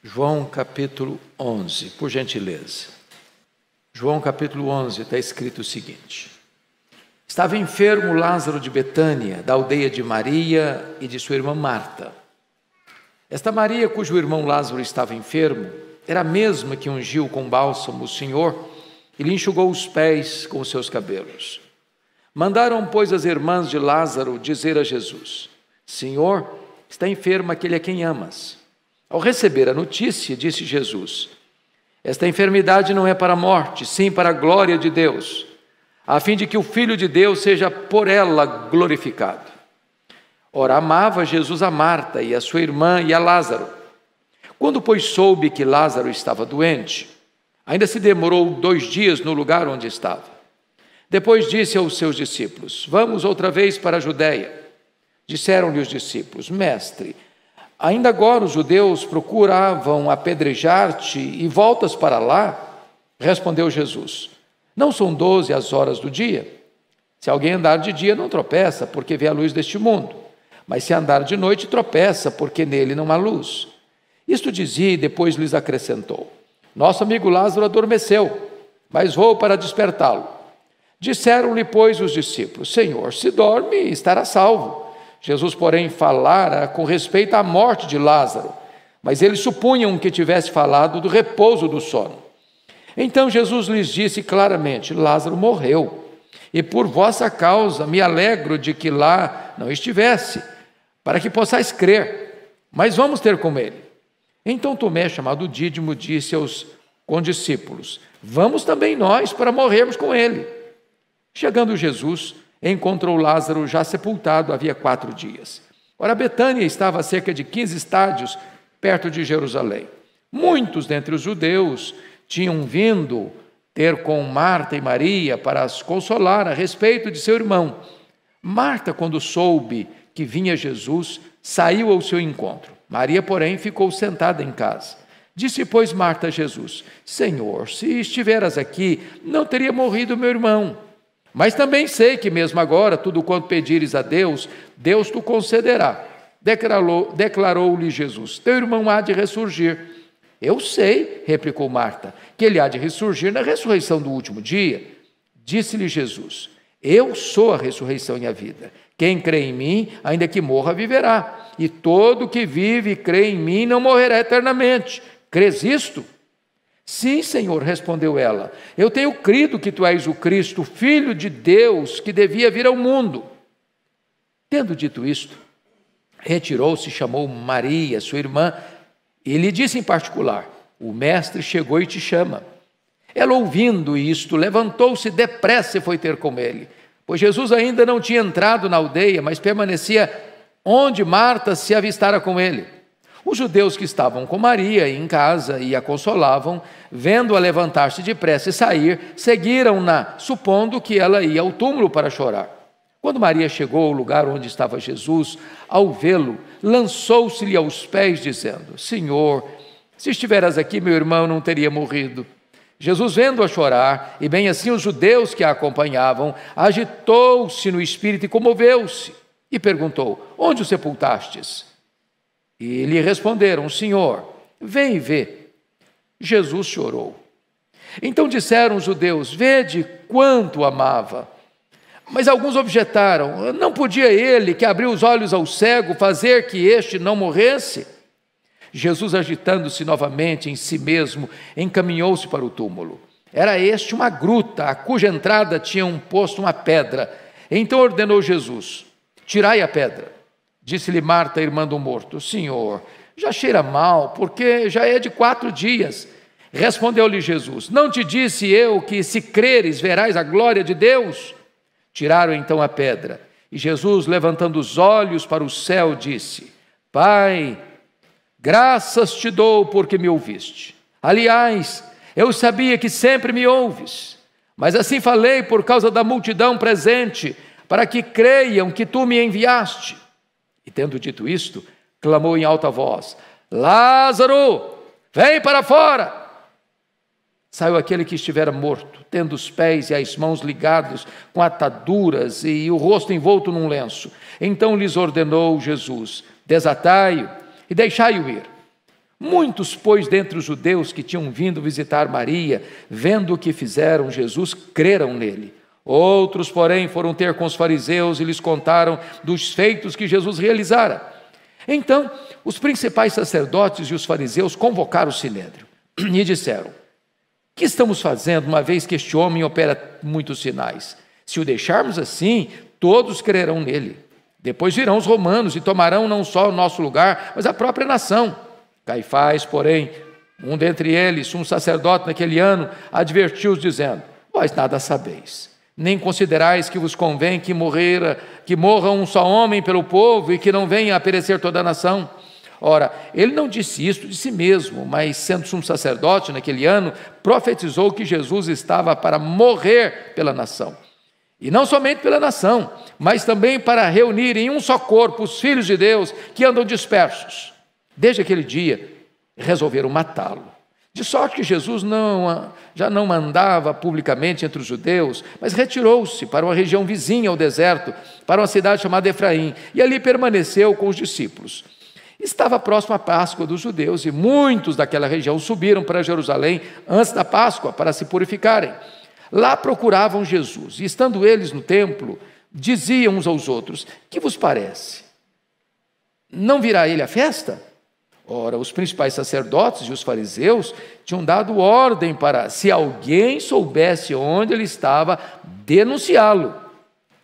João capítulo 11, por gentileza. João capítulo 11 está escrito o seguinte: estava enfermo Lázaro de Betânia, da aldeia de Maria e de sua irmã Marta. Esta Maria, cujo irmão Lázaro estava enfermo, era a mesma que ungiu com bálsamo o Senhor e lhe enxugou os pés com os seus cabelos. Mandaram, pois, as irmãs de Lázaro dizer a Jesus: Senhor, está enfermo aquele a quem amas. Ao receber a notícia, disse Jesus: esta enfermidade não é para a morte, sim para a glória de Deus, a fim de que o Filho de Deus seja por ela glorificado. Ora, amava Jesus a Marta e a sua irmã e a Lázaro. Quando, pois, soube que Lázaro estava doente, ainda se demorou 2 dias no lugar onde estava. Depois disse aos seus discípulos: vamos outra vez para a Judeia. Disseram-lhe os discípulos: Mestre, ainda agora os judeus procuravam apedrejar-te e voltas para lá? Respondeu Jesus: não são 12 as horas do dia? Se alguém andar de dia não tropeça, porque vê a luz deste mundo. Mas se andar de noite tropeça, porque nele não há luz. Isto dizia e depois lhes acrescentou: nosso amigo Lázaro adormeceu, mas vou para despertá-lo. Disseram-lhe, pois, os discípulos: Senhor, se dorme, estará salvo. Jesus, porém, falara com respeito à morte de Lázaro, mas eles supunham que tivesse falado do repouso do sono. Então Jesus lhes disse claramente: Lázaro morreu, e por vossa causa me alegro de que lá não estivesse, para que possais crer, mas vamos ter com ele. Então Tomé, chamado Dídimo, disse aos condiscípulos: vamos também nós para morrermos com ele. Chegando Jesus, encontrou Lázaro já sepultado havia 4 dias. Ora, Betânia estava a cerca de 15 estádios, perto de Jerusalém. Muitos dentre os judeus tinham vindo ter com Marta e Maria para as consolar a respeito de seu irmão. Marta, quando soube que vinha Jesus, saiu ao seu encontro. Maria, porém, ficou sentada em casa. Disse, pois, Marta a Jesus: Senhor, se estiveras aqui, não teria morrido meu irmão. Mas também sei que mesmo agora, tudo quanto pedires a Deus, Deus te concederá. Declarou-lhe Jesus: teu irmão há de ressurgir. Eu sei, replicou Marta, que ele há de ressurgir na ressurreição do último dia. Disse-lhe Jesus: eu sou a ressurreição e a vida. Quem crê em mim, ainda que morra, viverá. E todo que vive e crê em mim não morrerá eternamente. Crês isto? Sim, Senhor, respondeu ela. Eu tenho crido que tu és o Cristo, o Filho de Deus, que devia vir ao mundo. Tendo dito isto, retirou-se e chamou Maria, sua irmã, e lhe disse em particular: o mestre chegou e te chama. Ela, ouvindo isto, levantou-se depressa e foi ter com ele, pois Jesus ainda não tinha entrado na aldeia, mas permanecia onde Marta se avistara com ele. Os judeus que estavam com Maria em casa e a consolavam, vendo-a levantar-se depressa e sair, seguiram-na, supondo que ela ia ao túmulo para chorar. Quando Maria chegou ao lugar onde estava Jesus, ao vê-lo, lançou-se-lhe aos pés, dizendo: Senhor, se estiveras aqui, meu irmão não teria morrido. Jesus, vendo-a chorar, e bem assim os judeus que a acompanhavam, agitou-se no espírito e comoveu-se, e perguntou: onde o sepultastes? E lhe responderam: Senhor, vem e vê. Jesus chorou. Então disseram os judeus: vede quanto o amava. Mas alguns objetaram: não podia ele, que abriu os olhos ao cego, fazer que este não morresse? Jesus, agitando-se novamente em si mesmo, encaminhou-se para o túmulo. Era este uma gruta, a cuja entrada tinham posto uma pedra. Então ordenou Jesus: tirai a pedra. Disse-lhe Marta, irmã do morto: Senhor, já cheira mal, porque já é de 4 dias. Respondeu-lhe Jesus: não te disse eu que, se creres, verás a glória de Deus? Tiraram então a pedra. E Jesus, levantando os olhos para o céu, disse: Pai, graças te dou porque me ouviste. Aliás, eu sabia que sempre me ouves, mas assim falei por causa da multidão presente, para que creiam que tu me enviaste. E tendo dito isto, clamou em alta voz: Lázaro, vem para fora! Saiu aquele que estivera morto, tendo os pés e as mãos ligados com ataduras e o rosto envolto num lenço. Então lhes ordenou Jesus: desatai-o e deixai-o ir. Muitos, pois, dentre os judeus que tinham vindo visitar Maria, vendo o que fizeram Jesus, creram nele. Outros, porém, foram ter com os fariseus e lhes contaram dos feitos que Jesus realizara. Então, os principais sacerdotes e os fariseus convocaram o sinédrio e disseram: que estamos fazendo, uma vez que este homem opera muitos sinais? Se o deixarmos assim, todos crerão nele. Depois virão os romanos e tomarão não só o nosso lugar, mas a própria nação. Caifás, porém, um dentre eles, um sacerdote naquele ano, advertiu-os dizendo: vós nada sabeis, nem considerais que vos convém que morra um só homem pelo povo e que não venha a perecer toda a nação. Ora, ele não disse isto de si mesmo, mas sendo sumo sacerdote naquele ano, profetizou que Jesus estava para morrer pela nação. E não somente pela nação, mas também para reunir em um só corpo os filhos de Deus que andam dispersos. Desde aquele dia, resolveram matá-lo. De sorte que Jesus já não andava publicamente entre os judeus, mas retirou-se para uma região vizinha ao deserto, para uma cidade chamada Efraim, e ali permaneceu com os discípulos. Estava próximo à Páscoa dos judeus, e muitos daquela região subiram para Jerusalém antes da Páscoa para se purificarem. Lá procuravam Jesus, e estando eles no templo, diziam uns aos outros: que vos parece? Não virá ele à festa? Ora, os principais sacerdotes e os fariseus tinham dado ordem para, se alguém soubesse onde ele estava, denunciá-lo,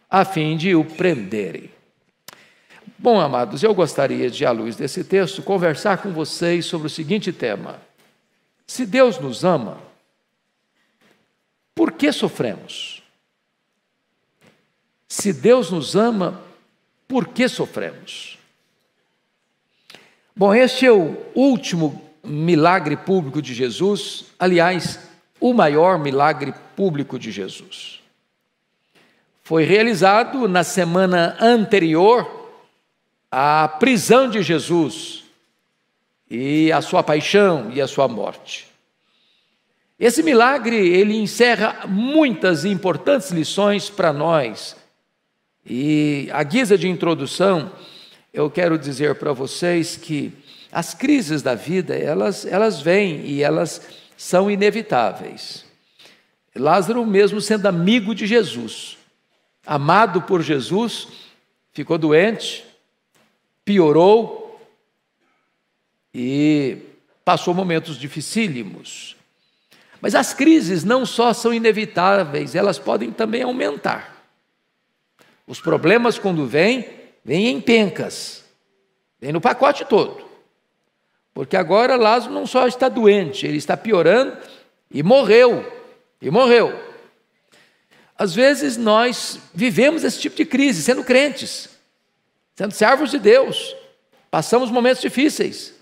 a fim de o prenderem. Bom, amados, eu gostaria de, à luz desse texto, conversar com vocês sobre o seguinte tema: se Deus nos ama, por que sofremos? Se Deus nos ama, por que sofremos? Bom, este é o último milagre público de Jesus, aliás, o maior milagre público de Jesus. Foi realizado na semana anterior à prisão de Jesus e à sua paixão e à sua morte. Esse milagre, ele encerra muitas e importantes lições para nós. E, à guisa de introdução, eu quero dizer para vocês que as crises da vida, elas vêm e elas são inevitáveis. Lázaro, mesmo sendo amigo de Jesus, amado por Jesus, ficou doente, piorou e passou momentos dificílimos. Mas as crises não só são inevitáveis, elas podem também aumentar. Os problemas, quando vêm em pencas, vêm no pacote todo. Porque agora Lázaro não só está doente, ele está piorando e morreu. Às vezes nós vivemos esse tipo de crise, sendo crentes, sendo servos de Deus, passamos momentos difíceis,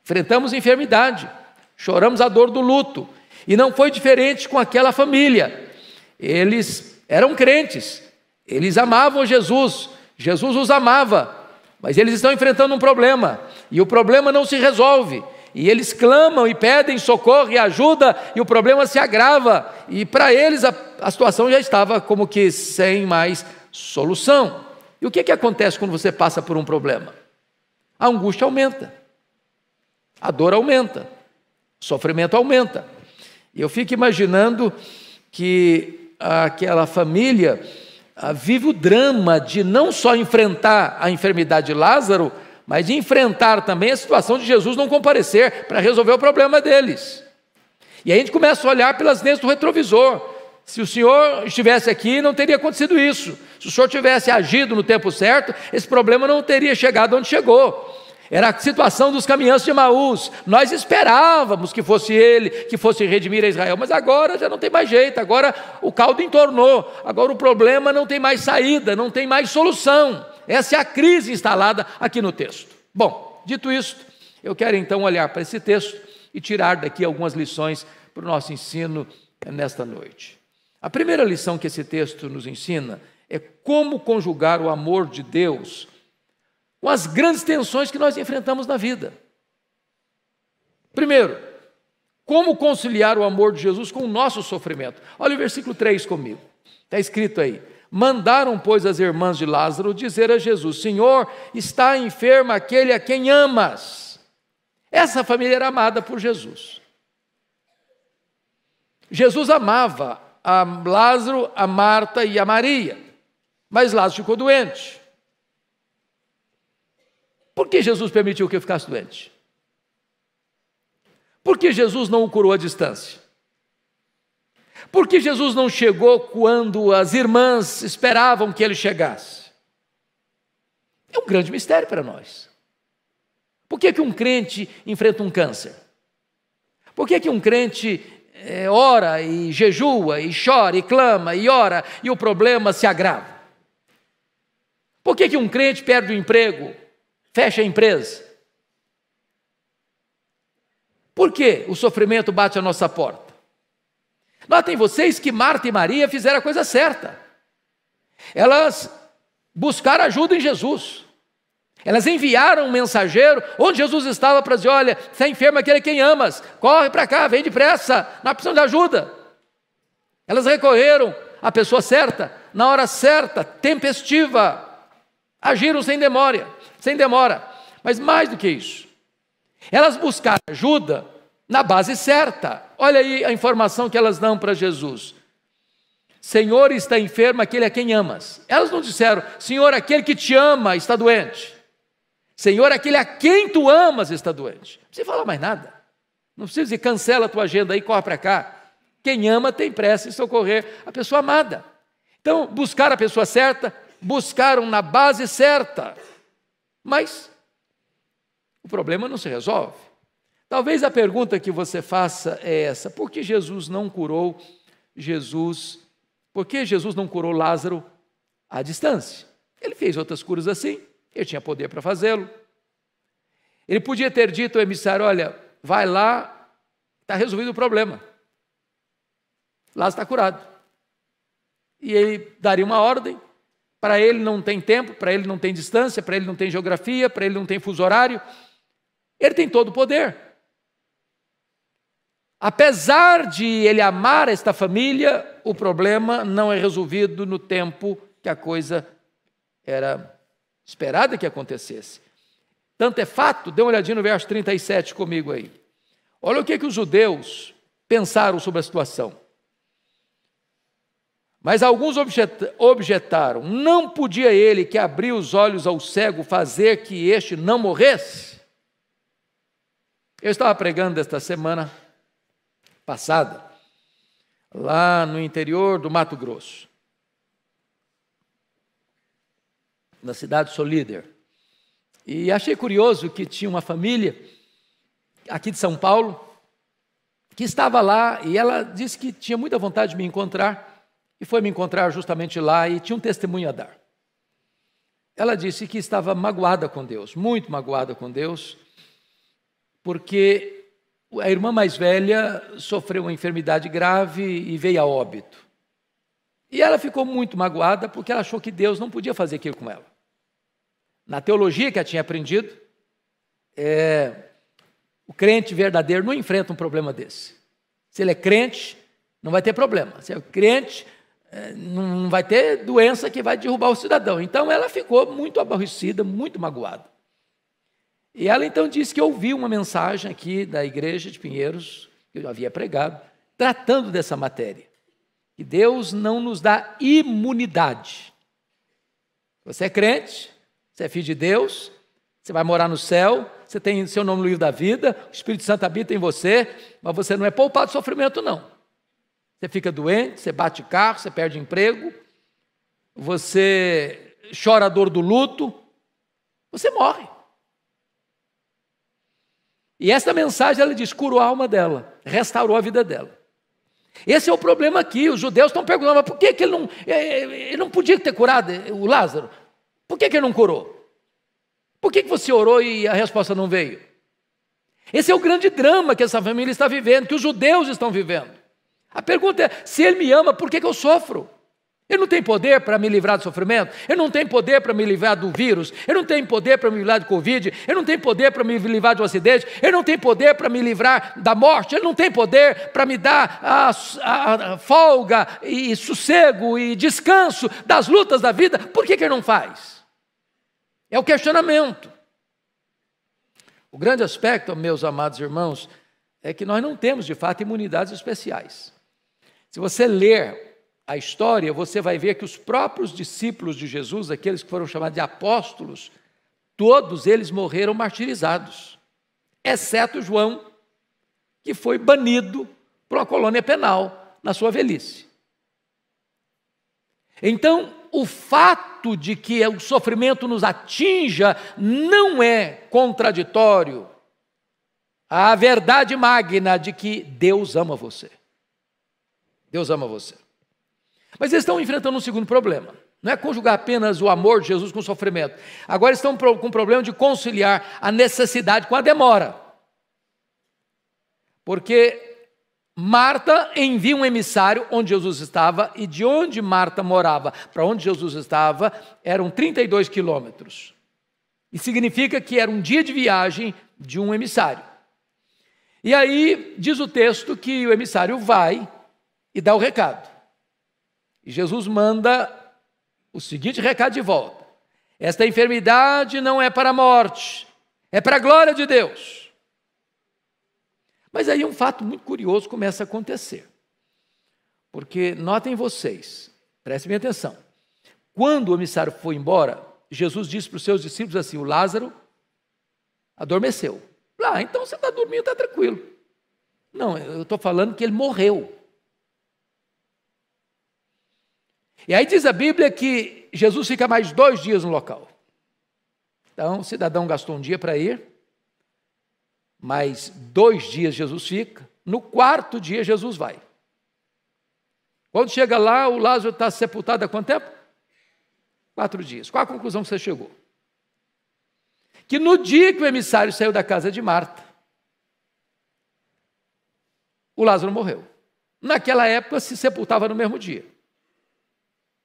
enfrentamos enfermidade, choramos a dor do luto, e não foi diferente com aquela família. Eles eram crentes, eles amavam Jesus, Jesus os amava, mas eles estão enfrentando um problema, e o problema não se resolve, e eles clamam e pedem socorro e ajuda, e o problema se agrava, e para eles a situação já estava como que sem mais solução. E o que acontece quando você passa por um problema? A angústia aumenta, a dor aumenta, o sofrimento aumenta. E eu fico imaginando que aquela família vive o drama de não só enfrentar a enfermidade de Lázaro, mas de enfrentar também a situação de Jesus não comparecer para resolver o problema deles. E aí a gente começa a olhar pelas lentes do retrovisor. Se o Senhor estivesse aqui, não teria acontecido isso. Se o Senhor tivesse agido no tempo certo, esse problema não teria chegado onde chegou. Era a situação dos caminhantes de Emaús. Nós esperávamos que fosse ele, que fosse redimir a Israel, mas agora já não tem mais jeito, agora o caldo entornou, agora o problema não tem mais saída, não tem mais solução. Essa é a crise instalada aqui no texto. Bom, dito isso, eu quero então olhar para esse texto e tirar daqui algumas lições para o nosso ensino nesta noite. A primeira lição que esse texto nos ensina é como conjugar o amor de Deus com as grandes tensões que nós enfrentamos na vida. Primeiro, como conciliar o amor de Jesus com o nosso sofrimento? Olha o versículo 3 comigo, está escrito aí: mandaram, pois, as irmãs de Lázaro dizer a Jesus: Senhor, está enfermo aquele a quem amas. Essa família era amada por Jesus. Jesus amava a Lázaro, a Marta e a Maria, mas Lázaro ficou doente. Por que Jesus permitiu que eu ficasse doente? Por que Jesus não o curou à distância? Por que Jesus não chegou quando as irmãs esperavam que ele chegasse? É um grande mistério para nós. Por que um crente enfrenta um câncer? Por que um crente ora e jejua e chora e clama e ora e o problema se agrava? Por que um crente perde o emprego, fecha a empresa? Por que o sofrimento bate à nossa porta? Notem vocês que Marta e Maria fizeram a coisa certa. Elas buscaram ajuda em Jesus. Elas enviaram um mensageiro onde Jesus estava para dizer: olha, está enfermo aquele a quem amas, corre para cá, vem depressa, nós precisamos de ajuda. Elas recorreram à pessoa certa, na hora certa, tempestiva, agiram sem demora. Mas mais do que isso, elas buscaram ajuda na base certa. Olha aí a informação que elas dão para Jesus: Senhor, está enfermo aquele a quem amas. Elas não disseram: Senhor, aquele que te ama está doente. Senhor, aquele a quem tu amas está doente. Não precisa falar mais nada. Não precisa dizer: cancela a tua agenda aí, corre para cá. Quem ama tem pressa em socorrer a pessoa amada. Então, buscaram a pessoa certa, buscaram na base certa. Mas o problema não se resolve. Talvez a pergunta que você faça é essa: por que Jesus não curou Por que Jesus não curou Lázaro à distância? Ele fez outras curas assim, ele tinha poder para fazê-lo. Ele podia ter dito ao emissário: olha, vai lá, está resolvido o problema. Lázaro está curado. E ele daria uma ordem. Para ele não tem tempo, para ele não tem distância, para ele não tem geografia, para ele não tem fuso horário. Ele tem todo o poder. Apesar de ele amar esta família, o problema não é resolvido no tempo que a coisa era esperada que acontecesse. Tanto é fato, dê uma olhadinha no verso 37 comigo aí. Olha o que os judeus pensaram sobre a situação. Mas alguns objetaram: não podia ele, que abriu os olhos ao cego, fazer que este não morresse? Eu estava pregando esta semana passada, lá no interior do Mato Grosso, na cidade de Solíder. E achei curioso que tinha uma família aqui de São Paulo que estava lá, e ela disse que tinha muita vontade de me encontrar, e foi me encontrar justamente lá e tinha um testemunho a dar. Ela disse que estava magoada com Deus, muito magoada com Deus, porque a irmã mais velha sofreu uma enfermidade grave e veio a óbito. E ela ficou muito magoada porque ela achou que Deus não podia fazer aquilo com ela. Na teologia que ela tinha aprendido, o crente verdadeiro não enfrenta um problema desse. Se ele é crente, não vai ter problema. Se é crente, não vai ter doença que vai derrubar o cidadão. Então ela ficou muito aborrecida, muito magoada. E ela então disse que ouviu uma mensagem aqui da igreja de Pinheiros, que eu havia pregado, tratando dessa matéria. Que Deus não nos dá imunidade. Você é crente, você é filho de Deus, você vai morar no céu, você tem seu nome no livro da vida, o Espírito Santo habita em você, mas você não é poupado de sofrimento, não. Você fica doente, você bate carro, você perde emprego, você chora a dor do luto, você morre. E essa mensagem, ela diz, curou a alma dela, restaurou a vida dela. Esse é o problema aqui. Os judeus estão perguntando: mas por que ele não podia ter curado o Lázaro? Por que ele não curou? Por que você orou e a resposta não veio? Esse é o grande drama que essa família está vivendo, que os judeus estão vivendo. A pergunta é: se ele me ama, por que eu sofro? Ele não tem poder para me livrar do sofrimento? Ele não tem poder para me livrar do vírus? Ele não tem poder para me livrar do Covid? Ele não tem poder para me livrar de um acidente? Ele não tem poder para me livrar da morte? Ele não tem poder para me dar a folga e sossego e descanso das lutas da vida? Por que ele não faz? É o questionamento. O grande aspecto, meus amados irmãos, é que nós não temos, de fato, imunidades especiais. Se você ler a história, você vai ver que os próprios discípulos de Jesus, aqueles que foram chamados de apóstolos, todos eles morreram martirizados, exceto João, que foi banido para uma colônia penal na sua velhice. Então, o fato de que o sofrimento nos atinja não é contraditório à verdade magna de que Deus ama você. Deus ama você. Mas eles estão enfrentando um segundo problema. Não é conjugar apenas o amor de Jesus com o sofrimento. Agora estão com o problema de conciliar a necessidade com a demora. Porque Marta envia um emissário onde Jesus estava, e de onde Marta morava para onde Jesus estava, eram 32 quilômetros. E significa que era um dia de viagem de um emissário. E aí diz o texto que o emissário vai e dá o recado. E Jesus manda o seguinte recado de volta: esta enfermidade não é para a morte, é para a glória de Deus. Mas aí um fato muito curioso começa a acontecer. Porque notem vocês, prestem atenção, quando o emissário foi embora, Jesus disse para os seus discípulos assim: o Lázaro adormeceu. Então você está dormindo, está tranquilo. Não, eu estou falando que ele morreu. E aí diz a Bíblia que Jesus fica mais 2 dias no local. Então o cidadão gastou um dia para ir, mais 2 dias Jesus fica, no 4º dia Jesus vai. Quando chega lá, o Lázaro está sepultado há quanto tempo? 4 dias. Qual a conclusão que você chegou? Que no dia que o emissário saiu da casa de Marta, o Lázaro morreu. Naquela época se sepultava no mesmo dia.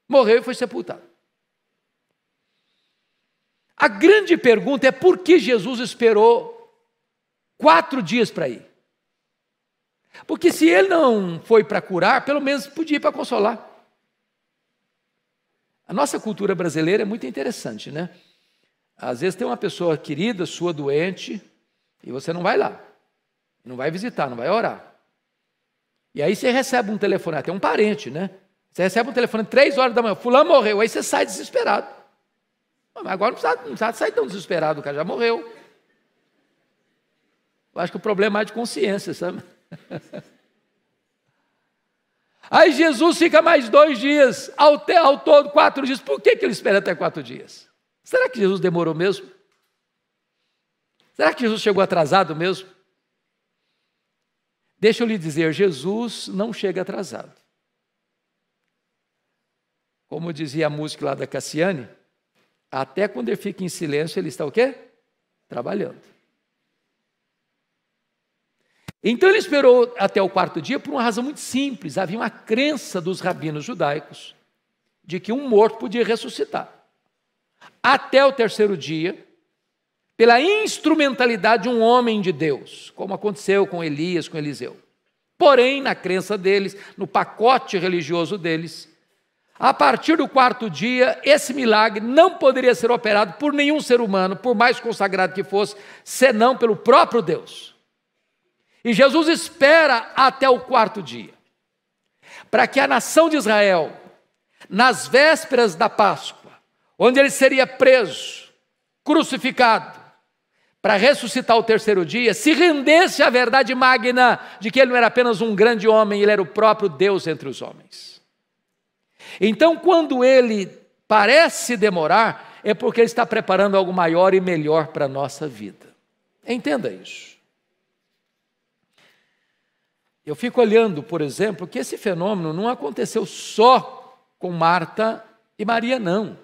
Morreu e foi sepultado. A grande pergunta é por que Jesus esperou 4 dias para ir? Porque se ele não foi para curar, pelo menos podia ir para consolar. A nossa cultura brasileira é muito interessante, né? Às vezes tem uma pessoa querida, sua doente, e você não vai lá, não vai visitar, não vai orar. E aí você recebe um telefone, até um parente, né? Você recebe um telefone 3 horas da manhã, fulano morreu, aí você sai desesperado. Mas agora não precisa sair tão desesperado, o cara já morreu. Eu acho que o problema é mais de consciência, sabe? Aí Jesus fica mais 2 dias, ao todo 4 dias. Por que ele espera até 4 dias? Será que Jesus demorou mesmo? Será que Jesus chegou atrasado mesmo? Deixa eu lhe dizer, Jesus não chega atrasado. Como dizia a música lá da Cassiane, até quando ele fica em silêncio, ele está o quê? Trabalhando. Então ele esperou até o 4º dia por uma razão muito simples. Havia uma crença dos rabinos judaicos de que um morto podia ressuscitar. Até o 3º dia, pela instrumentalidade de um homem de Deus, como aconteceu com Elias, com Eliseu. Porém, na crença deles, no pacote religioso deles, a partir do 4º dia, esse milagre não poderia ser operado por nenhum ser humano, por mais consagrado que fosse, senão pelo próprio Deus. E Jesus espera até o 4º dia, para que a nação de Israel, nas vésperas da Páscoa, onde ele seria preso, crucificado, para ressuscitar o 3º dia, se rendesse à verdade magna de que ele não era apenas um grande homem, ele era o próprio Deus entre os homens. Então, quando ele parece demorar, é porque ele está preparando algo maior e melhor para a nossa vida. Entenda isso. Eu fico olhando, por exemplo, que esse fenômeno não aconteceu só com Marta e Maria, não.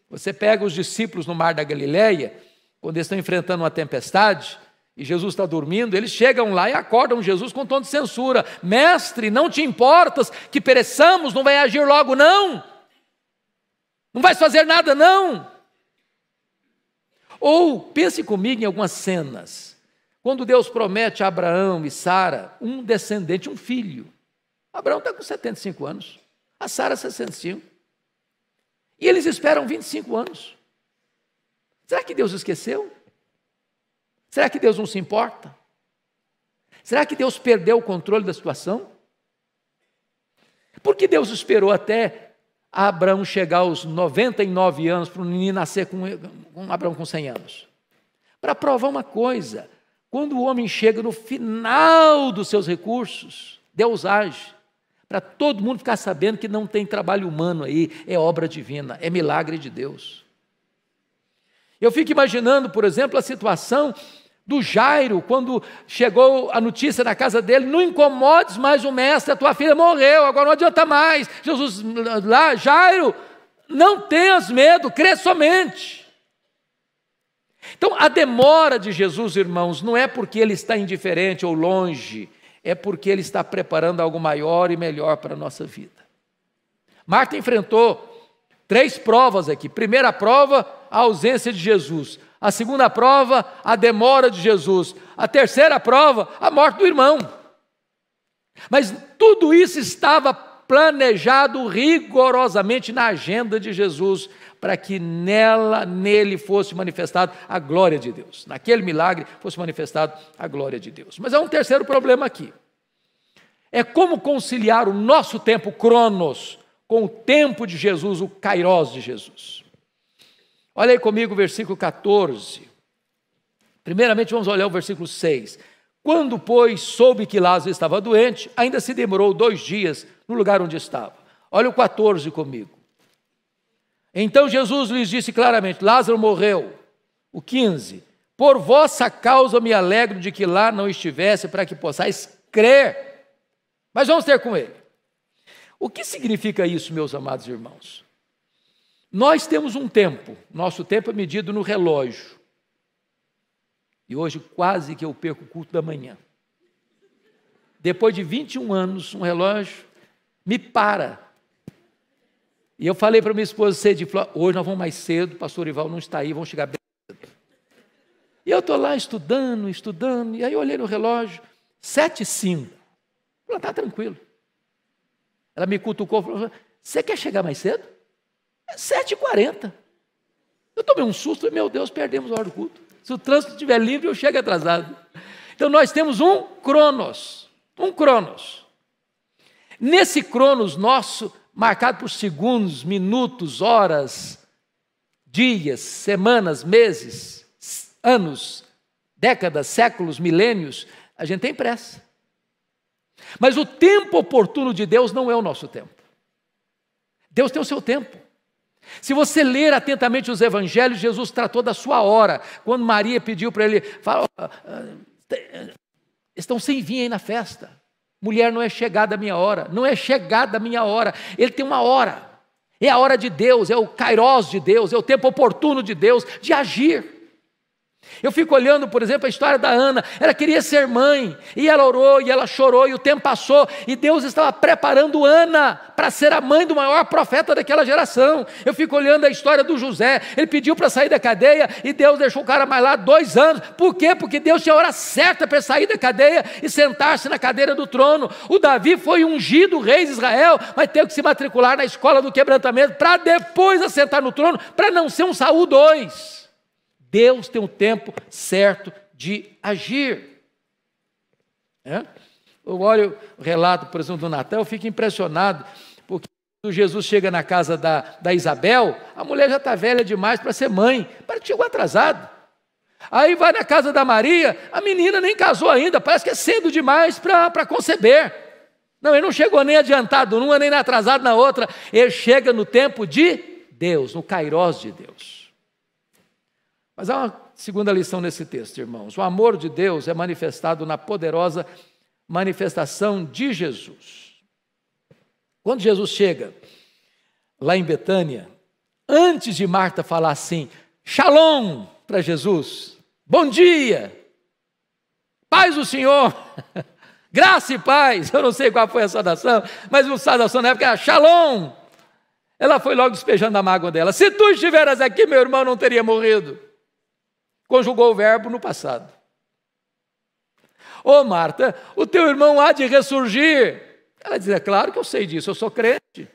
Você pega os discípulos no Mar da Galileia, quando eles estão enfrentando uma tempestade, e Jesus está dormindo, eles chegam lá e acordam Jesus com tom de censura. Mestre, não te importas que pereçamos, não vai agir logo não? Não vais fazer nada não? Ou pense comigo em algumas cenas, quando Deus promete a Abraão e Sara um descendente, um filho. Abraão está com 75 anos, a Sara 65. E eles esperam 25 anos. Será que Deus esqueceu? Será que Deus não se importa? Será que Deus perdeu o controle da situação? Por que Deus esperou até Abraão chegar aos 99 anos para o menino nascer com Abraão com 100 anos? Para provar uma coisa: quando o homem chega no final dos seus recursos, Deus age, para todo mundo ficar sabendo que não tem trabalho humano aí, é obra divina, é milagre de Deus. Eu fico imaginando, por exemplo, a situação do Jairo, quando chegou a notícia na casa dele: não incomodes mais o mestre, a tua filha morreu, agora não adianta mais. Jesus lá: Jairo, não tenhas medo, crê somente. Então, a demora de Jesus, irmãos, não é porque ele está indiferente ou longe, é porque ele está preparando algo maior e melhor para a nossa vida. Marta enfrentou 3 provas aqui. Primeira prova, a ausência de Jesus. A segunda prova, a demora de Jesus. A terceira prova, a morte do irmão. Mas tudo isso estava planejado rigorosamente na agenda de Jesus, para que nele fosse manifestado a glória de Deus. Naquele milagre fosse manifestado a glória de Deus. Mas há um terceiro problema aqui. É como conciliar o nosso tempo cronos com o tempo de Jesus, o kairós de Jesus. Olha aí comigo o versículo 14. Primeiramente vamos olhar o versículo 6. Quando, pois, soube que Lázaro estava doente, ainda se demorou 2 dias no lugar onde estava. Olha o 14 comigo. Então Jesus lhes disse claramente: Lázaro morreu. O 15. Por vossa causa me alegro de que lá não estivesse, para que possais crer. Mas vamos ter com ele. O que significa isso, meus amados irmãos? Nós temos um tempo, nosso tempo é medido no relógio. E hoje quase que eu perco o culto da manhã. Depois de 21 anos, um relógio me para. E eu falei para minha esposa cedo, hoje nós vamos mais cedo, o pastor Ival não está aí, vamos chegar bem cedo. E eu estou lá estudando, e aí eu olhei no relógio, 7h05. Ela está tranquilo. Ela me cutucou e falou: você quer chegar mais cedo? É 7h40. Eu tomei um susto, falei: meu Deus, perdemos a hora do culto. Se o trânsito estiver livre, eu chego atrasado. Então nós temos um cronos. Nesse cronos nosso, marcado por segundos, minutos, horas, dias, semanas, meses, anos, décadas, séculos, milênios, a gente tem pressa. Mas o tempo oportuno de Deus não é o nosso tempo. Deus tem o seu tempo. Se você ler atentamente os evangelhos, Jesus tratou da sua hora. Quando Maria pediu para ele, fala: estão sem vinho aí na festa. Mulher, não é chegada a minha hora. Não é chegada a minha hora. Ele tem uma hora. É a hora de Deus, é o kairós de Deus, é o tempo oportuno de Deus de agir. Eu fico olhando, por exemplo, a história da Ana. Ela queria ser mãe, e ela orou, e ela chorou, e o tempo passou, e Deus estava preparando Ana para ser a mãe do maior profeta daquela geração. Eu fico olhando a história do José. Ele pediu para sair da cadeia, e Deus deixou o cara mais lá 2 anos. Por quê? Porque Deus tinha a hora certa para sair da cadeia e sentar-se na cadeira do trono. O Davi foi ungido rei de Israel, mas teve que se matricular na escola do quebrantamento, para depois assentar no trono, para não ser um Saul II. Deus tem um tempo certo de agir. Eu olho o relato, por exemplo, do Natal, eu fico impressionado, porque quando Jesus chega na casa da Isabel, a mulher já está velha demais para ser mãe, parece que chegou atrasado. Aí vai na casa da Maria, a menina nem casou ainda, parece que é cedo demais para conceber. Não, ele não chegou nem adiantado numa, nem atrasado na outra, ele chega no tempo de Deus, no kairós de Deus. Mas há uma segunda lição nesse texto, irmãos. O amor de Deus é manifestado na poderosa manifestação de Jesus. Quando Jesus chega lá em Betânia, antes de Marta falar assim, Shalom para Jesus, bom dia, paz do Senhor, graça e paz, eu não sei qual foi a saudação, mas a saudação na época era Shalom. Ela foi logo despejando a mágoa dela. Se tu estiveras aqui, meu irmão não teria morrido. Conjugou o verbo no passado. Ô Marta, o teu irmão há de ressurgir. Ela diz: é claro que eu sei disso, eu sou crente.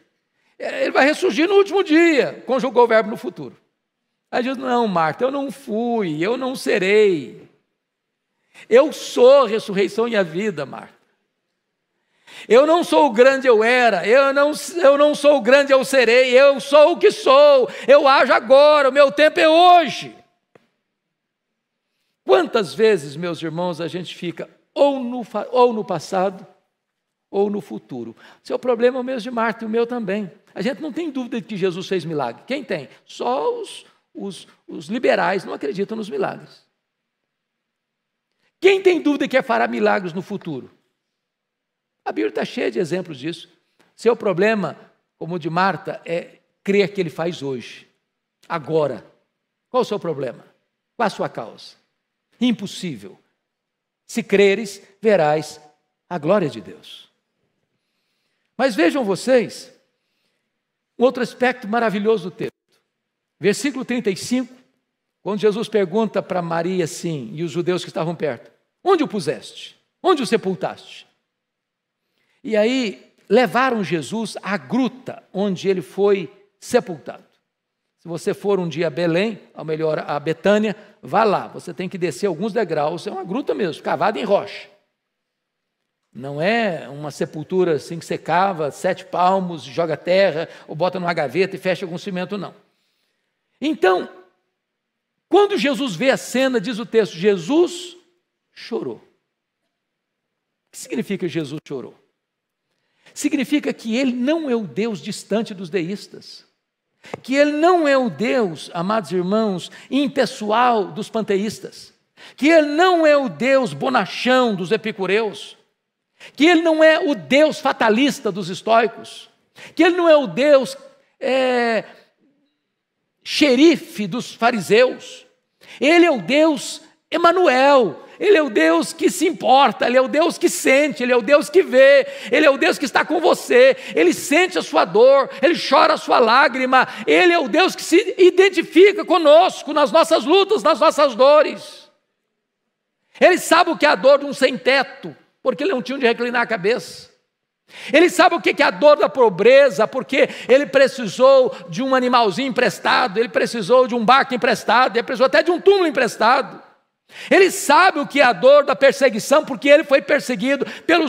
Ele vai ressurgir no último dia. Conjugou o verbo no futuro. Aí diz: não, Marta, eu não fui, eu não serei. Eu sou a ressurreição e a vida, Marta. Eu não sou o grande eu era, eu não sou o grande eu serei, eu sou o que sou, eu ajo agora, o meu tempo é hoje. Quantas vezes, meus irmãos, a gente fica ou no passado ou no futuro? Seu problema é o mesmo de Marta e o meu também. A gente não tem dúvida de que Jesus fez milagre. Quem tem? Só os liberais não acreditam nos milagres. Quem tem dúvida que fará milagres no futuro? A Bíblia está cheia de exemplos disso. Seu problema, como o de Marta, é crer que ele faz hoje, agora. Qual o seu problema? Qual a sua causa? Impossível. Se creres, verás a glória de Deus. Mas vejam vocês, um outro aspecto maravilhoso do texto. Versículo 35, quando Jesus pergunta para Maria assim, e os judeus que estavam perto: onde o puseste? Onde o sepultaste? E aí levaram Jesus à gruta onde ele foi sepultado. Se você for um dia a Belém, ou melhor, a Betânia, vá lá. Você tem que descer alguns degraus, é uma gruta mesmo, cavada em rocha. Não é uma sepultura assim que você cava 7 palmos, joga terra, ou bota numa gaveta e fecha com cimento, não. Então, quando Jesus vê a cena, diz o texto, Jesus chorou. O que significa Jesus chorou? Significa que ele não é o Deus distante dos deístas, que ele não é o Deus, amados irmãos, impessoal dos panteístas, que ele não é o Deus bonachão dos epicureus, que ele não é o Deus fatalista dos estoicos, que ele não é o Deus xerife dos fariseus. Ele é o Deus Emanuel. Ele é o Deus que se importa, Ele é o Deus que sente, Ele é o Deus que vê, Ele é o Deus que está com você, Ele sente a sua dor, Ele chora a sua lágrima, Ele é o Deus que se identifica conosco nas nossas lutas, nas nossas dores. Ele sabe o que é a dor de um sem-teto, porque ele não tinha onde reclinar a cabeça. Ele sabe o que é a dor da pobreza, porque ele precisou de um animalzinho emprestado, ele precisou de um barco emprestado, ele precisou até de um túmulo emprestado. Ele sabe o que é a dor da perseguição, porque ele foi perseguido pelo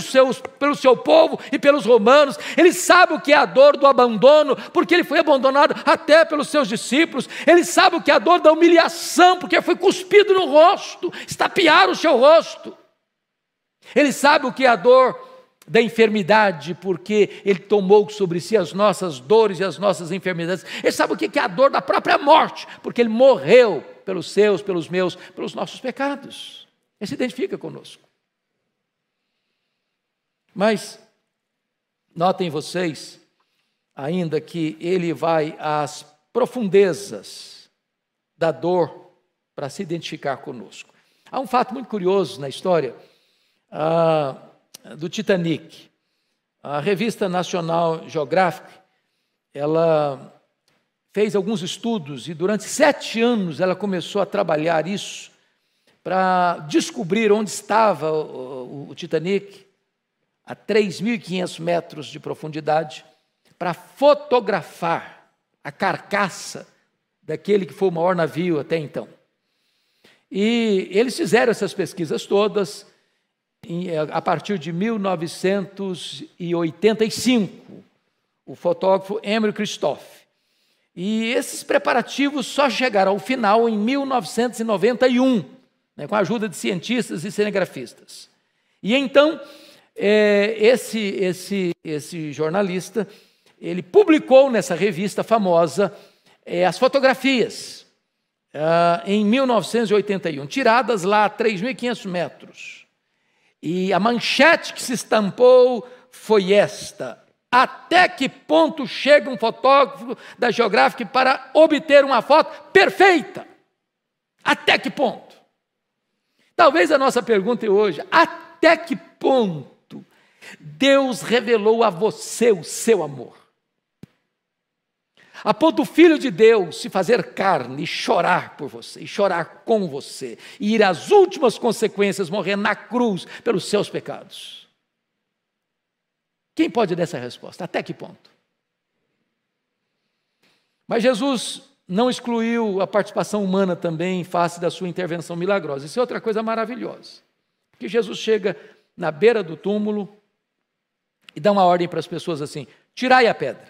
seu povo e pelos romanos. Ele sabe o que é a dor do abandono, porque ele foi abandonado até pelos seus discípulos. Ele sabe o que é a dor da humilhação, porque foi cuspido no rosto, estapearam o seu rosto. Ele sabe o que é a dor da enfermidade, porque ele tomou sobre si as nossas dores e as nossas enfermidades. Ele sabe o que é a dor da própria morte, porque ele morreu pelos seus, pelos meus, pelos nossos pecados. Ele se identifica conosco. Mas notem vocês, ainda que ele vai às profundezas da dor para se identificar conosco. Há um fato muito curioso na história do Titanic. A revista National Geographic, ela fez alguns estudos e durante 7 anos ela começou a trabalhar isso para descobrir onde estava o Titanic, a 3.500 metros de profundidade, para fotografar a carcaça daquele que foi o maior navio até então. E eles fizeram essas pesquisas todas a partir de 1985, o fotógrafo Emery Christophe. E esses preparativos só chegaram ao final em 1991, com a ajuda de cientistas e cinegrafistas. E então, esse jornalista, ele publicou nessa revista famosa as fotografias em 1981, tiradas lá a 3.500 metros. E a manchete que se estampou foi esta: até que ponto chega um fotógrafo da Geographic para obter uma foto perfeita? Até que ponto? Talvez a nossa pergunta hoje: até que ponto Deus revelou a você o seu amor? A ponto do Filho de Deus se fazer carne e chorar por você, e chorar com você, e ir às últimas consequências, morrer na cruz pelos seus pecados. Quem pode dar essa resposta? Até que ponto? Mas Jesus não excluiu a participação humana também em face da sua intervenção milagrosa. Isso é outra coisa maravilhosa. Porque Jesus chega na beira do túmulo e dá uma ordem para as pessoas assim: tirai a pedra,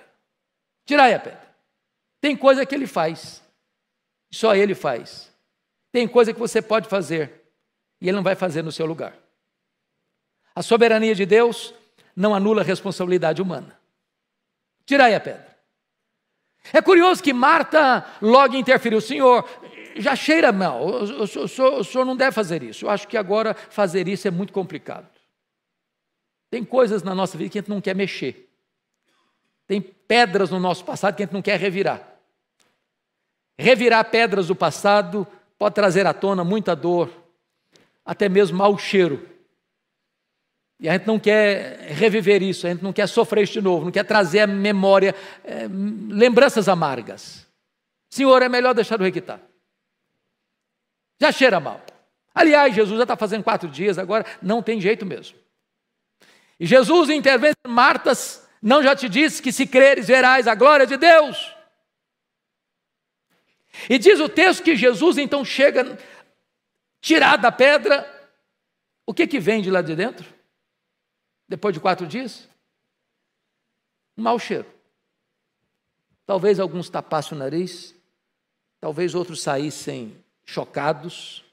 tirai a pedra. Tem coisa que ele faz, só ele faz. Tem coisa que você pode fazer e ele não vai fazer no seu lugar. A soberania de Deus não anula a responsabilidade humana. Tirai a pedra. É curioso que Marta logo interferiu: Senhor, já cheira mal, o senhor não deve fazer isso. Eu acho que agora fazer isso é muito complicado. Tem coisas na nossa vida que a gente não quer mexer. Tem pedras no nosso passado que a gente não quer revirar. Revirar pedras do passado pode trazer à tona muita dor, até mesmo mau cheiro. E a gente não quer reviver isso, a gente não quer sofrer isso de novo, não quer trazer à memória lembranças amargas. Senhor, é melhor deixar o requitar. Já cheira mal. Aliás, Jesus já está fazendo 4 dias, agora não tem jeito mesmo. E Jesus intervém: Martas, não já te disse que se creres verás a glória de Deus? E diz o texto que Jesus então chega, tirada a pedra. O que vem de lá de dentro? Depois de 4 dias? Um mau cheiro. Talvez alguns tapassem o nariz, talvez outros saíssem chocados.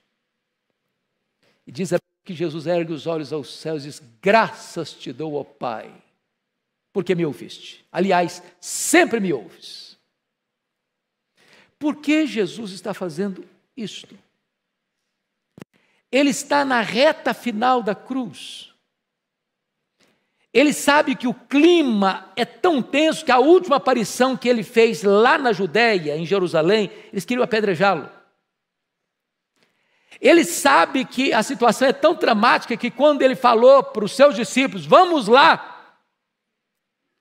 E diz que Jesus ergue os olhos aos céus e diz: graças te dou, ó Pai, porque me ouviste. Aliás, sempre me ouves. Por que Jesus está fazendo isto? Ele está na reta final da cruz. Ele sabe que o clima é tão tenso que a última aparição que ele fez lá na Judéia, em Jerusalém, eles queriam apedrejá-lo. Ele sabe que a situação é tão dramática que quando ele falou para os seus discípulos: vamos lá,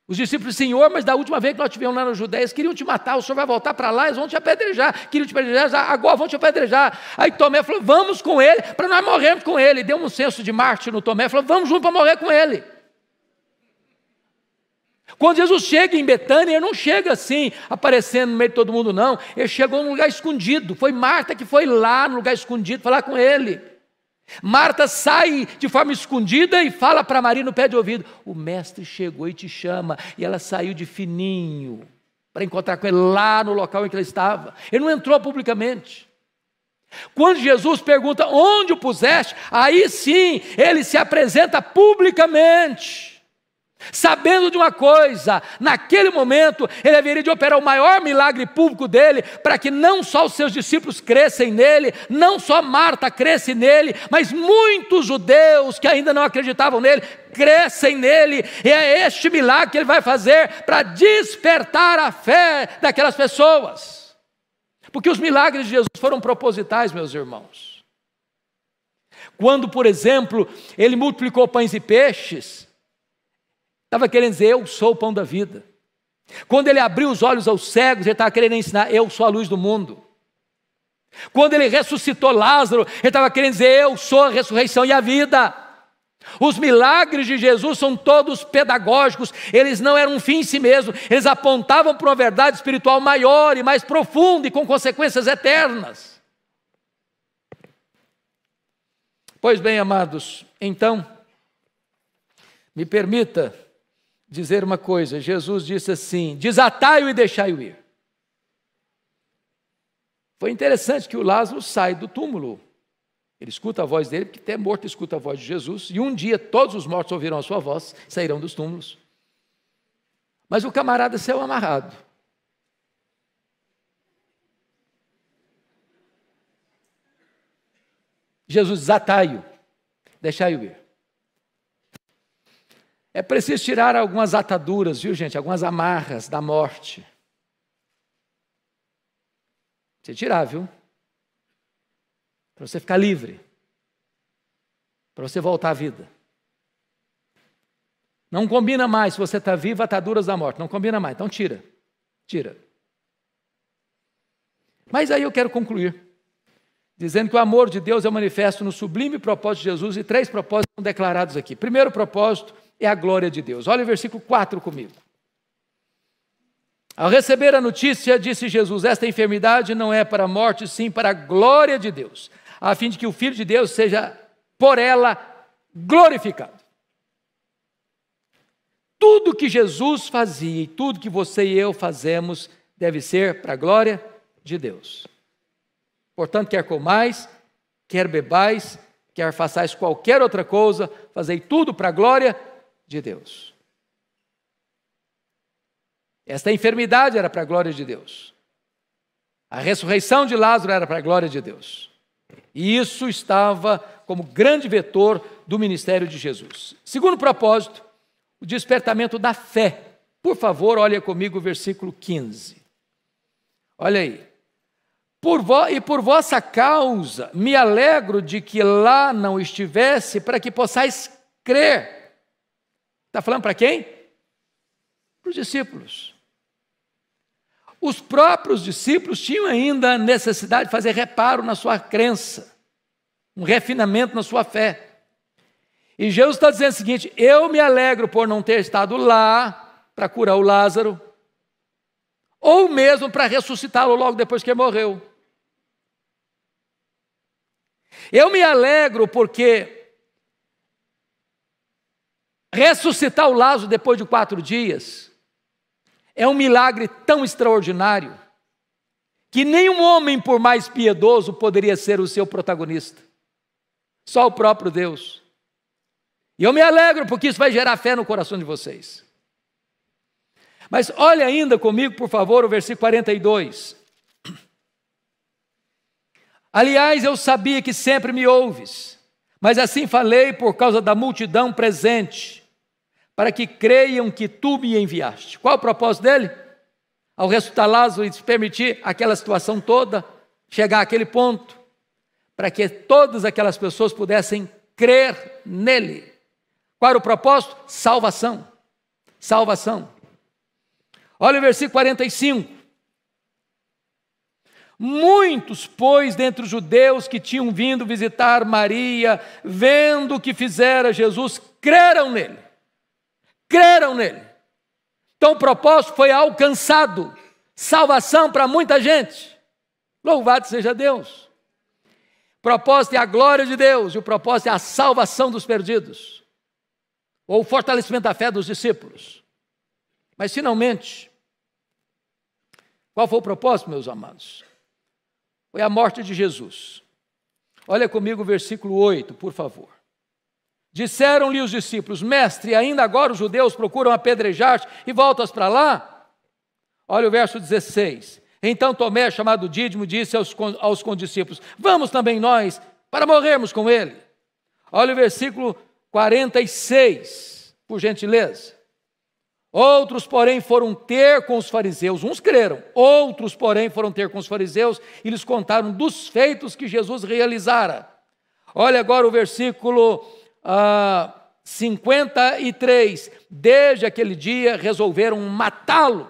os discípulos: Senhor, mas da última vez que nós estivemos lá na Judéia, eles queriam te matar, o Senhor vai voltar para lá, eles vão te apedrejar, queriam te apedrejar, agora vão te apedrejar. Aí Tomé falou: vamos com ele, para nós morrermos com ele. Deu um senso de mártir no Tomé, falou: vamos junto para morrer com ele. Quando Jesus chega em Betânia, ele não chega assim, aparecendo no meio de todo mundo, não. Ele chegou num lugar escondido. Foi Marta que foi lá no lugar escondido falar com ele. Marta sai de forma escondida e fala para Maria no pé de ouvido: o mestre chegou e te chama. E ela saiu de fininho para encontrar com ele lá no local em que ele estava. Ele não entrou publicamente. Quando Jesus pergunta: onde o puseste? Aí sim, ele se apresenta publicamente. Sabendo de uma coisa: naquele momento ele haveria de operar o maior milagre público dele, para que não só os seus discípulos crescem nele, não só Marta cresce nele, mas muitos judeus que ainda não acreditavam nele, crescem nele. E é este milagre que ele vai fazer para despertar a fé daquelas pessoas. Porque os milagres de Jesus foram propositais, meus irmãos. Quando, por exemplo, ele multiplicou pães e peixes, estava querendo dizer: eu sou o pão da vida. Quando ele abriu os olhos aos cegos, ele estava querendo ensinar: eu sou a luz do mundo. Quando ele ressuscitou Lázaro, ele estava querendo dizer: eu sou a ressurreição e a vida. Os milagres de Jesus são todos pedagógicos, eles não eram um fim em si mesmo, eles apontavam para uma verdade espiritual maior e mais profunda e com consequências eternas. Pois bem, amados, então, me permita dizer uma coisa. Jesus disse assim: desatai-o e deixai-o ir. Foi interessante que o Lázaro sai do túmulo. Ele escuta a voz dele, porque até morto escuta a voz de Jesus, e um dia todos os mortos ouvirão a sua voz, sairão dos túmulos. Mas o camarada saiu amarrado. Jesus: desatai-o, deixai-o ir. É preciso tirar algumas ataduras, viu, gente? Algumas amarras da morte. Você tirar, viu? Para você ficar livre. Para você voltar à vida. Não combina mais, se você está vivo, ataduras da morte. Não combina mais, então tira. Tira. Mas aí eu quero concluir, dizendo que o amor de Deus é manifesto no sublime propósito de Jesus, e 3 propósitos são declarados aqui. Primeiro propósito é a glória de Deus. Olha o versículo 4 comigo. Ao receber a notícia, disse Jesus: esta enfermidade não é para a morte, sim para a glória de Deus, a fim de que o Filho de Deus seja por ela glorificado. Tudo que Jesus fazia e tudo que você e eu fazemos deve ser para a glória de Deus. Portanto, quer comais, quer bebais, quer façais qualquer outra coisa, fazei tudo para a glória de Deus. Esta enfermidade era para a glória de Deus. A ressurreição de Lázaro era para a glória de Deus. E isso estava como grande vetor do ministério de Jesus. Segundo propósito, o despertamento da fé. Por favor, olha comigo o versículo 15. Olha aí. Por vossa causa me alegro de que lá não estivesse, para que possais crer. Está falando para quem? Para os discípulos. Os próprios discípulos tinham ainda necessidade de fazer reparo na sua crença, um refinamento na sua fé. E Jesus está dizendo o seguinte: eu me alegro por não ter estado lá para curar o Lázaro, ou mesmo para ressuscitá-lo logo depois que ele morreu. Eu me alegro porque ressuscitar o Lázaro depois de 4 dias é um milagre tão extraordinário que nenhum homem, por mais piedoso, poderia ser o seu protagonista. Só o próprio Deus. E eu me alegro porque isso vai gerar fé no coração de vocês. Mas olha ainda comigo, por favor, o versículo 42. Aliás, eu sabia que sempre me ouves, mas assim falei por causa da multidão presente, para que creiam que tu me enviaste. Qual o propósito dele? Ao ressuscitar Lázaro e permitir aquela situação toda, chegar àquele ponto, para que todas aquelas pessoas pudessem crer nele. Qual era o propósito? Salvação. Salvação. Olha o versículo 45. Muitos, pois, dentre os judeus que tinham vindo visitar Maria, vendo o que fizera Jesus, creram nele. Creram nele. Então o propósito foi alcançado. Salvação para muita gente. Louvado seja Deus. O propósito é a glória de Deus e o propósito é a salvação dos perdidos. Ou o fortalecimento da fé dos discípulos. Mas finalmente, qual foi o propósito, meus amados? Foi a morte de Jesus. Olha comigo o versículo 8, por favor. Disseram-lhe os discípulos: mestre, ainda agora os judeus procuram apedrejar-te e voltas para lá? Olha o verso 16. Então Tomé, chamado Dídimo, disse aos condiscípulos: vamos também nós, para morrermos com ele. Olha o versículo 46, por gentileza. Outros, porém, foram ter com os fariseus, uns creram, outros, porém, foram ter com os fariseus e lhes contaram dos feitos que Jesus realizara. Olha agora o versículo 53. Desde aquele dia resolveram matá-lo.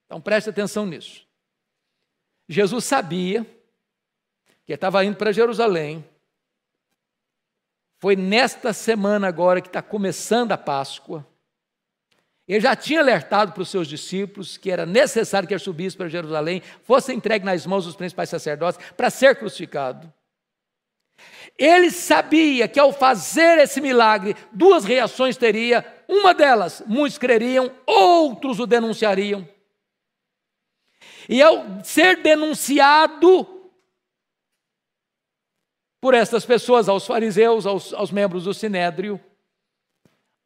Então preste atenção nisso. Jesus sabia que estava indo para Jerusalém. Foi nesta semana agora que está começando a Páscoa. Ele já tinha alertado para os seus discípulos que era necessário que ele subisse para Jerusalém, fosse entregue nas mãos dos principais sacerdotes para ser crucificado. Ele sabia que ao fazer esse milagre, 2 reações teria. Uma delas, muitos creriam, outros o denunciariam. E ao ser denunciado por essas pessoas, aos fariseus, aos membros do Sinédrio,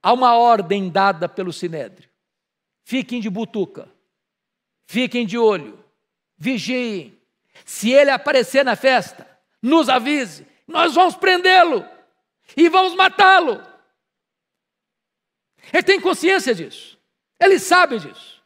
há uma ordem dada pelo Sinédrio: fiquem de butuca, fiquem de olho, vigiem. Se ele aparecer na festa, nos avise, nós vamos prendê-lo e vamos matá-lo. Ele tem consciência disso, ele sabe disso.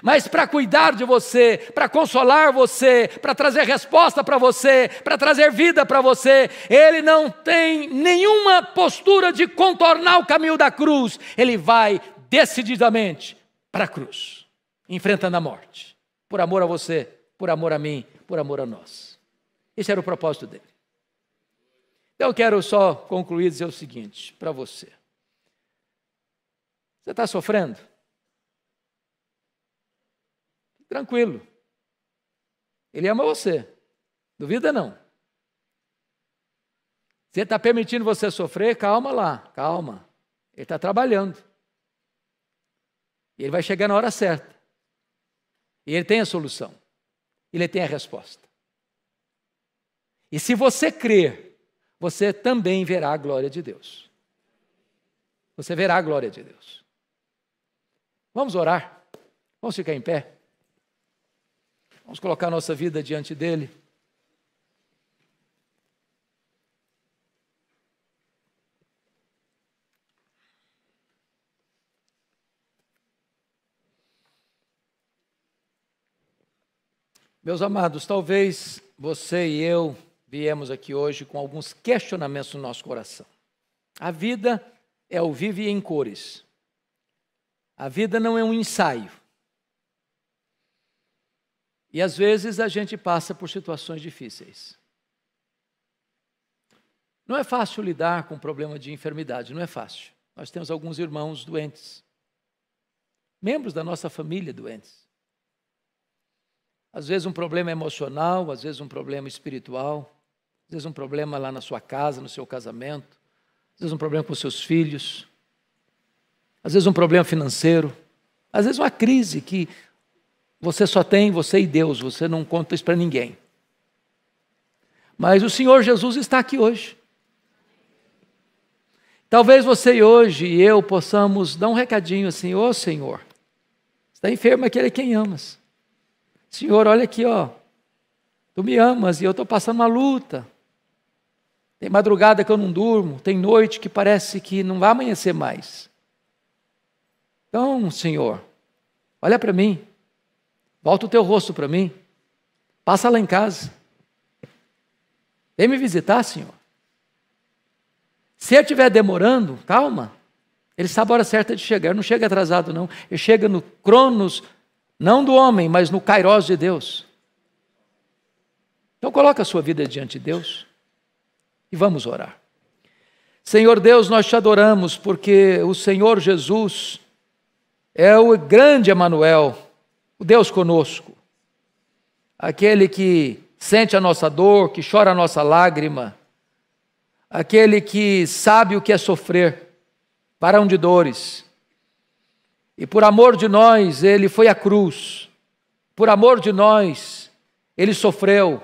Mas para cuidar de você, para consolar você, para trazer resposta para você, para trazer vida para você, ele não tem nenhuma postura de contornar o caminho da cruz. Ele vai decididamente para a cruz, enfrentando a morte, por amor a você, por amor a mim, por amor a nós. Esse era o propósito dele. Então eu quero só concluir e dizer o seguinte para você. Você está sofrendo? Tranquilo. Ele ama você. Duvida não. Se Ele está permitindo você sofrer, calma lá, calma. Ele está trabalhando. E Ele vai chegar na hora certa. E Ele tem a solução. Ele tem a resposta. E se você crer, você também verá a glória de Deus. Você verá a glória de Deus. Vamos orar. Vamos ficar em pé. Vamos colocar nossa vida diante dEle. Meus amados, talvez você e eu viemos aqui hoje com alguns questionamentos no nosso coração. A vida é o vive em cores. A vida não é um ensaio. E às vezes a gente passa por situações difíceis. Não é fácil lidar com o problema de enfermidade, não é fácil. Nós temos alguns irmãos doentes, membros da nossa família doentes. Às vezes um problema emocional, às vezes um problema espiritual, às vezes um problema lá na sua casa, no seu casamento, às vezes um problema com seus filhos, às vezes um problema financeiro, às vezes uma crise que você só tem, você e Deus, você não conta isso para ninguém. Mas o Senhor Jesus está aqui hoje. Talvez você hoje e eu possamos dar um recadinho assim: ô Senhor, está enfermo aquele a quem amas. Senhor, olha aqui, ó, tu me amas e eu estou passando uma luta. Tem madrugada que eu não durmo, tem noite que parece que não vai amanhecer mais. Então, Senhor, olha para mim, volta o teu rosto para mim, passa lá em casa, vem me visitar, Senhor. Se ele estiver demorando, calma, ele sabe a hora certa de chegar, ele não chega atrasado não, ele chega no cronos, não do homem, mas no kairós de Deus. Então coloca a sua vida diante de Deus e vamos orar. Senhor Deus, nós te adoramos porque o Senhor Jesus é o grande Emanuel, o Deus conosco, aquele que sente a nossa dor, que chora a nossa lágrima, aquele que sabe o que é sofrer, varão de dores. E por amor de nós, Ele foi à cruz. Por amor de nós, Ele sofreu.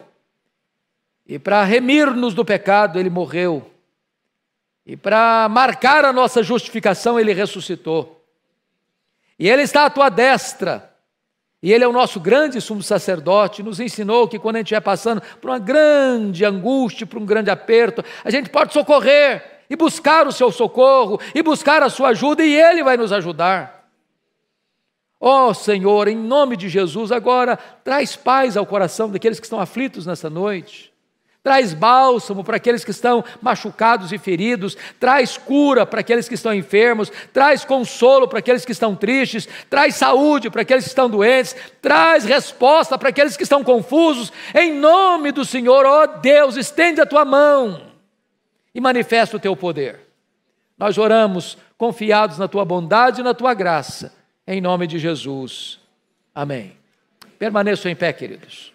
E para remir-nos do pecado, Ele morreu. E para marcar a nossa justificação, Ele ressuscitou. E Ele está à tua destra. E Ele é o nosso grande sumo sacerdote. Nos ensinou que quando a gente estiver passando por uma grande angústia, por um grande aperto, a gente pode socorrer e buscar o seu socorro, e buscar a sua ajuda, e Ele vai nos ajudar. Ó Senhor, em nome de Jesus, agora traz paz ao coração daqueles que estão aflitos nessa noite. Traz bálsamo para aqueles que estão machucados e feridos. Traz cura para aqueles que estão enfermos. Traz consolo para aqueles que estão tristes. Traz saúde para aqueles que estão doentes. Traz resposta para aqueles que estão confusos. Em nome do Senhor, ó Deus, estende a tua mão e manifesta o teu poder. Nós oramos confiados na tua bondade e na tua graça. Em nome de Jesus. Amém. Permaneçam em pé, queridos.